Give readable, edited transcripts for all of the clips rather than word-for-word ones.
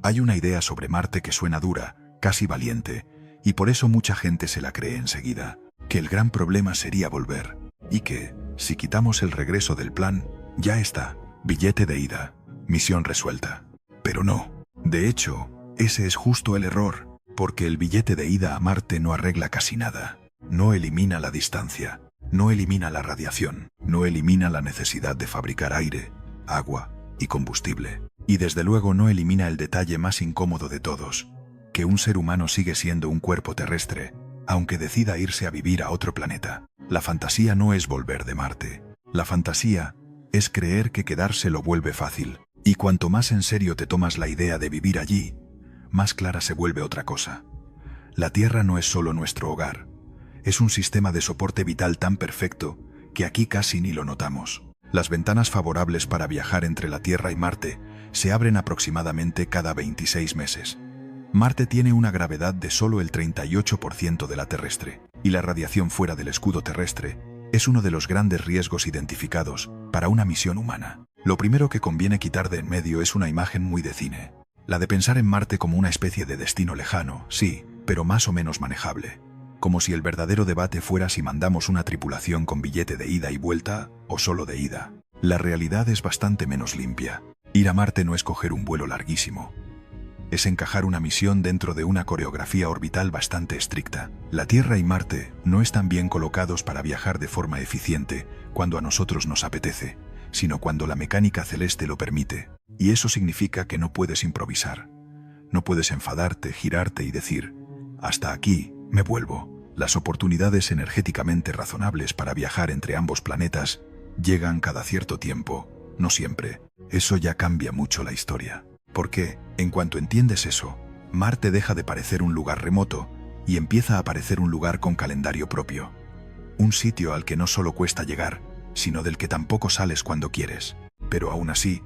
Hay una idea sobre Marte que suena dura, casi valiente, y por eso mucha gente se la cree enseguida, que el gran problema sería volver, y que, si quitamos el regreso del plan, ya está, billete de ida, misión resuelta. Pero no. De hecho, ese es justo el error, porque el billete de ida a Marte no arregla casi nada. No elimina la distancia, no elimina la radiación, no elimina la necesidad de fabricar aire, agua y combustible. Y desde luego no elimina el detalle más incómodo de todos, que un ser humano sigue siendo un cuerpo terrestre, aunque decida irse a vivir a otro planeta. La fantasía no es volver de Marte. La fantasía es creer que quedarse lo vuelve fácil. Y cuanto más en serio te tomas la idea de vivir allí, más clara se vuelve otra cosa. La Tierra no es solo nuestro hogar. Es un sistema de soporte vital tan perfecto que aquí casi ni lo notamos. Las ventanas favorables para viajar entre la Tierra y Marte se abren aproximadamente cada 26 meses. Marte tiene una gravedad de solo el 38% de la terrestre, y la radiación fuera del escudo terrestre es uno de los grandes riesgos identificados para una misión humana. Lo primero que conviene quitar de en medio es una imagen muy de cine. La de pensar en Marte como una especie de destino lejano, sí, pero más o menos manejable. Como si el verdadero debate fuera si mandamos una tripulación con billete de ida y vuelta o solo de ida. La realidad es bastante menos limpia. Ir a Marte no es coger un vuelo larguísimo. Es encajar una misión dentro de una coreografía orbital bastante estricta. La Tierra y Marte no están bien colocados para viajar de forma eficiente cuando a nosotros nos apetece, sino cuando la mecánica celeste lo permite. Y eso significa que no puedes improvisar. No puedes enfadarte, girarte y decir, hasta aquí, me vuelvo. Las oportunidades energéticamente razonables para viajar entre ambos planetas llegan cada cierto tiempo, no siempre. Eso ya cambia mucho la historia. Porque, en cuanto entiendes eso, Marte deja de parecer un lugar remoto y empieza a parecer un lugar con calendario propio. Un sitio al que no solo cuesta llegar, sino del que tampoco sales cuando quieres. Pero aún así,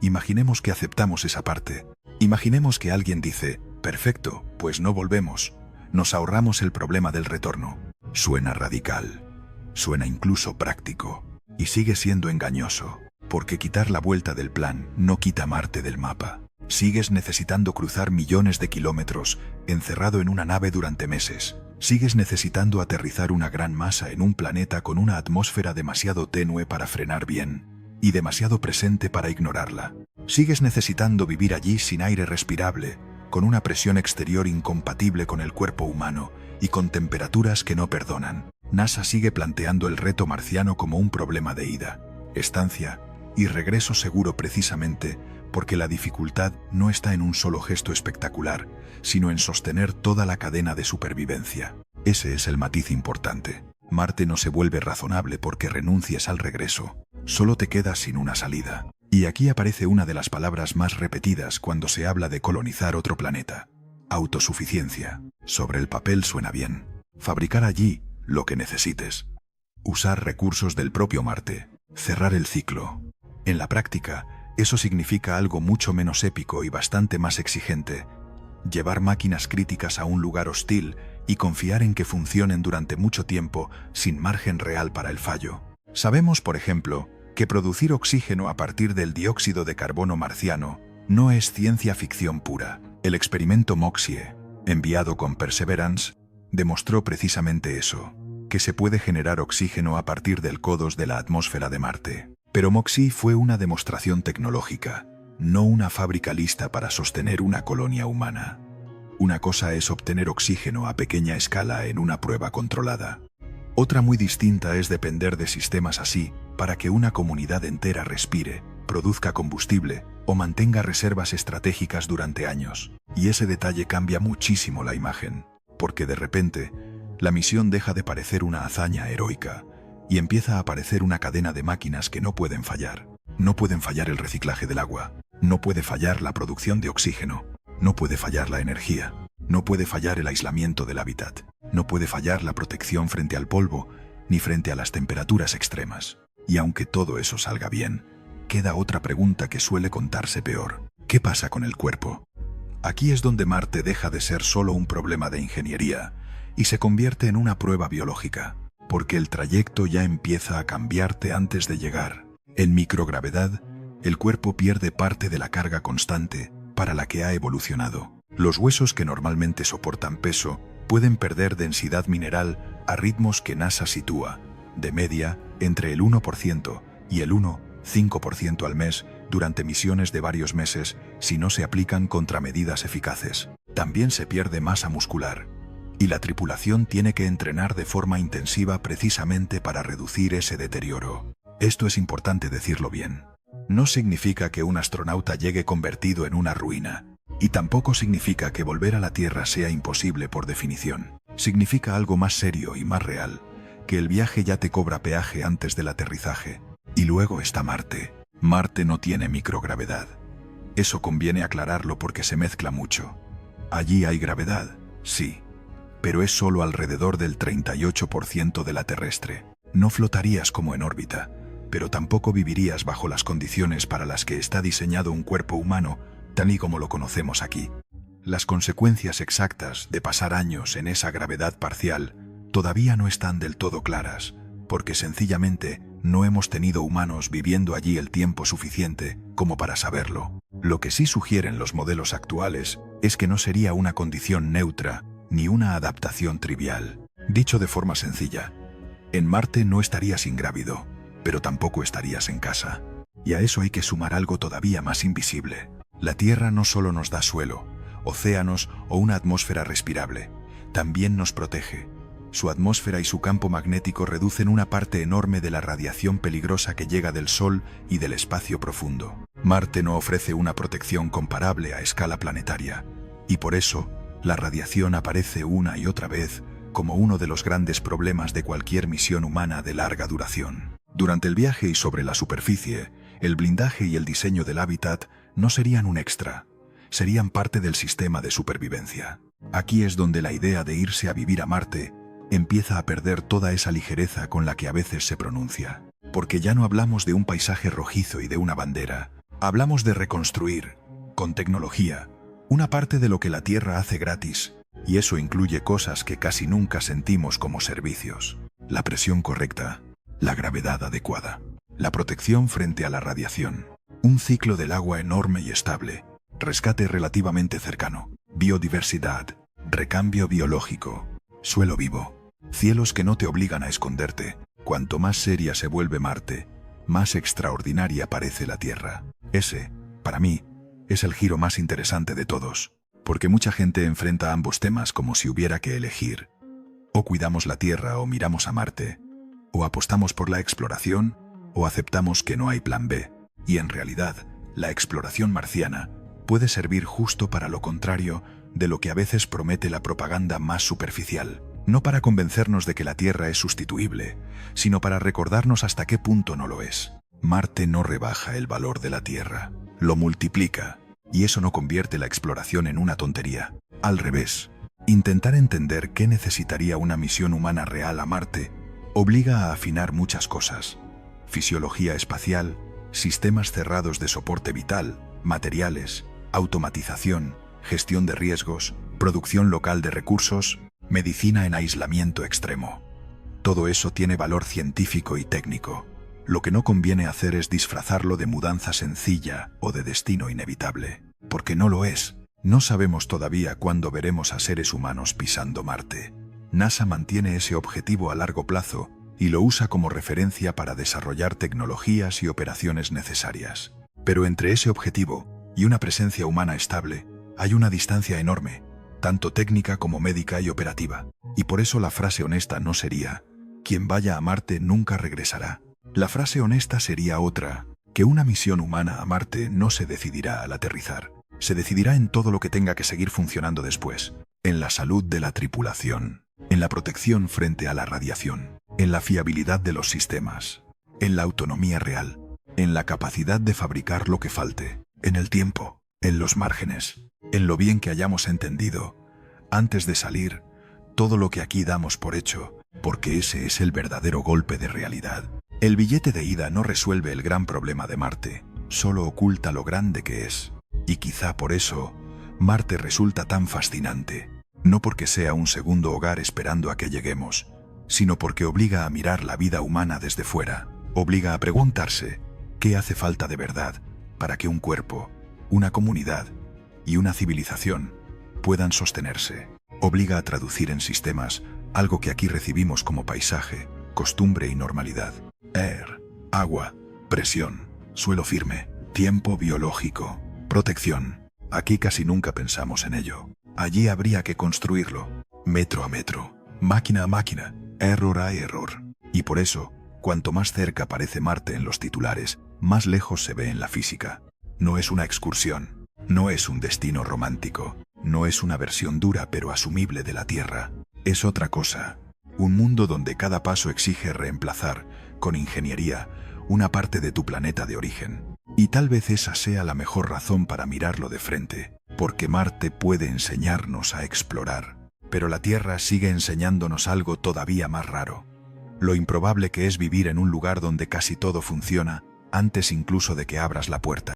imaginemos que aceptamos esa parte. Imaginemos que alguien dice, perfecto, pues no volvemos. Nos ahorramos el problema del retorno. Suena radical. Suena incluso práctico. Y sigue siendo engañoso. Porque quitar la vuelta del plan no quita Marte del mapa. Sigues necesitando cruzar millones de kilómetros, encerrado en una nave durante meses. Sigues necesitando aterrizar una gran masa en un planeta con una atmósfera demasiado tenue para frenar bien, y demasiado presente para ignorarla. Sigues necesitando vivir allí sin aire respirable, con una presión exterior incompatible con el cuerpo humano y con temperaturas que no perdonan. NASA sigue planteando el reto marciano como un problema de ida, estancia y regreso seguro precisamente porque la dificultad no está en un solo gesto espectacular, sino en sostener toda la cadena de supervivencia. Ese es el matiz importante. Marte no se vuelve razonable porque renuncies al regreso. Solo te quedas sin una salida. Y aquí aparece una de las palabras más repetidas cuando se habla de colonizar otro planeta. Autosuficiencia. Sobre el papel suena bien. Fabricar allí lo que necesites. Usar recursos del propio Marte. Cerrar el ciclo. En la práctica, eso significa algo mucho menos épico y bastante más exigente. Llevar máquinas críticas a un lugar hostil y confiar en que funcionen durante mucho tiempo sin margen real para el fallo. Sabemos, por ejemplo, que producir oxígeno a partir del dióxido de carbono marciano no es ciencia ficción pura. El experimento MOXIE, enviado con Perseverance, demostró precisamente eso, que se puede generar oxígeno a partir del CO2 de la atmósfera de Marte. Pero MOXIE fue una demostración tecnológica, no una fábrica lista para sostener una colonia humana. Una cosa es obtener oxígeno a pequeña escala en una prueba controlada. Otra muy distinta es depender de sistemas así para que una comunidad entera respire, produzca combustible o mantenga reservas estratégicas durante años. Y ese detalle cambia muchísimo la imagen, porque de repente, la misión deja de parecer una hazaña heroica y empieza a parecer una cadena de máquinas que no pueden fallar. No pueden fallar el reciclaje del agua, no puede fallar la producción de oxígeno, no puede fallar la energía, no puede fallar el aislamiento del hábitat, no puede fallar la protección frente al polvo ni frente a las temperaturas extremas. Y aunque todo eso salga bien, queda otra pregunta que suele contarse peor. ¿Qué pasa con el cuerpo? Aquí es donde Marte deja de ser solo un problema de ingeniería y se convierte en una prueba biológica, porque el trayecto ya empieza a cambiarte antes de llegar. En microgravedad, el cuerpo pierde parte de la carga constante para la que ha evolucionado. Los huesos que normalmente soportan peso pueden perder densidad mineral a ritmos que NASA sitúa, de media, entre el 1% y el 1,5% al mes durante misiones de varios meses si no se aplican contramedidas eficaces. También se pierde masa muscular, y la tripulación tiene que entrenar de forma intensiva precisamente para reducir ese deterioro. Esto es importante decirlo bien. No significa que un astronauta llegue convertido en una ruina, y tampoco significa que volver a la Tierra sea imposible por definición. Significa algo más serio y más real, que el viaje ya te cobra peaje antes del aterrizaje. Y luego está Marte. Marte no tiene microgravedad. Eso conviene aclararlo porque se mezcla mucho. Allí hay gravedad, sí, pero es solo alrededor del 38% de la terrestre. No flotarías como en órbita, pero tampoco vivirías bajo las condiciones para las que está diseñado un cuerpo humano, tal y como lo conocemos aquí. Las consecuencias exactas de pasar años en esa gravedad parcial todavía no están del todo claras, porque sencillamente no hemos tenido humanos viviendo allí el tiempo suficiente como para saberlo. Lo que sí sugieren los modelos actuales es que no sería una condición neutra ni una adaptación trivial. Dicho de forma sencilla, en Marte no estarías ingrávido, pero tampoco estarías en casa. Y a eso hay que sumar algo todavía más invisible. La Tierra no solo nos da suelo, océanos o una atmósfera respirable, también nos protege. Su atmósfera y su campo magnético reducen una parte enorme de la radiación peligrosa que llega del Sol y del espacio profundo. Marte no ofrece una protección comparable a escala planetaria, y por eso, la radiación aparece una y otra vez como uno de los grandes problemas de cualquier misión humana de larga duración. Durante el viaje y sobre la superficie, el blindaje y el diseño del hábitat no serían un extra, serían parte del sistema de supervivencia. Aquí es donde la idea de irse a vivir a Marte empieza a perder toda esa ligereza con la que a veces se pronuncia. Porque ya no hablamos de un paisaje rojizo y de una bandera. Hablamos de reconstruir, con tecnología, una parte de lo que la Tierra hace gratis, y eso incluye cosas que casi nunca sentimos como servicios. La presión correcta, la gravedad adecuada, la protección frente a la radiación, un ciclo del agua enorme y estable, rescate relativamente cercano, biodiversidad, recambio biológico, suelo vivo, cielos que no te obligan a esconderte. Cuanto más seria se vuelve Marte, más extraordinaria parece la Tierra. Ese, para mí, es el giro más interesante de todos, porque mucha gente enfrenta ambos temas como si hubiera que elegir. O cuidamos la Tierra o miramos a Marte, o apostamos por la exploración, o aceptamos que no hay plan B. Y en realidad, la exploración marciana puede servir justo para lo contrario de lo que a veces promete la propaganda más superficial. No para convencernos de que la Tierra es sustituible, sino para recordarnos hasta qué punto no lo es. Marte no rebaja el valor de la Tierra, lo multiplica, y eso no convierte la exploración en una tontería. Al revés, intentar entender qué necesitaría una misión humana real a Marte obliga a afinar muchas cosas: fisiología espacial, sistemas cerrados de soporte vital, materiales, automatización, gestión de riesgos, producción local de recursos, medicina en aislamiento extremo. Todo eso tiene valor científico y técnico. Lo que no conviene hacer es disfrazarlo de mudanza sencilla o de destino inevitable, porque no lo es. No sabemos todavía cuándo veremos a seres humanos pisando Marte. NASA mantiene ese objetivo a largo plazo y lo usa como referencia para desarrollar tecnologías y operaciones necesarias. Pero entre ese objetivo y una presencia humana estable, hay una distancia enorme, tanto técnica como médica y operativa. Y por eso la frase honesta no sería: quien vaya a Marte nunca regresará. La frase honesta sería otra: que una misión humana a Marte no se decidirá al aterrizar. Se decidirá en todo lo que tenga que seguir funcionando después. En la salud de la tripulación, en la protección frente a la radiación, en la fiabilidad de los sistemas, en la autonomía real, en la capacidad de fabricar lo que falte, en el tiempo, en los márgenes, en lo bien que hayamos entendido, antes de salir, todo lo que aquí damos por hecho, porque ese es el verdadero golpe de realidad. El billete de ida no resuelve el gran problema de Marte, solo oculta lo grande que es. Y quizá por eso, Marte resulta tan fascinante, no porque sea un segundo hogar esperando a que lleguemos, sino porque obliga a mirar la vida humana desde fuera, obliga a preguntarse qué hace falta de verdad para que un cuerpo, una comunidad, y una civilización puedan sostenerse. Obliga a traducir en sistemas algo que aquí recibimos como paisaje, costumbre y normalidad. Air, agua, presión, suelo firme, tiempo biológico, protección. Aquí casi nunca pensamos en ello. Allí habría que construirlo, metro a metro, máquina a máquina, error a error. Y por eso, cuanto más cerca parece Marte en los titulares, más lejos se ve en la física. No es una excursión, no es un destino romántico, no es una versión dura pero asumible de la Tierra. Es otra cosa. Un mundo donde cada paso exige reemplazar, con ingeniería, una parte de tu planeta de origen. Y tal vez esa sea la mejor razón para mirarlo de frente, porque Marte puede enseñarnos a explorar. Pero la Tierra sigue enseñándonos algo todavía más raro. Lo improbable que es vivir en un lugar donde casi todo funciona, antes incluso de que abras la puerta.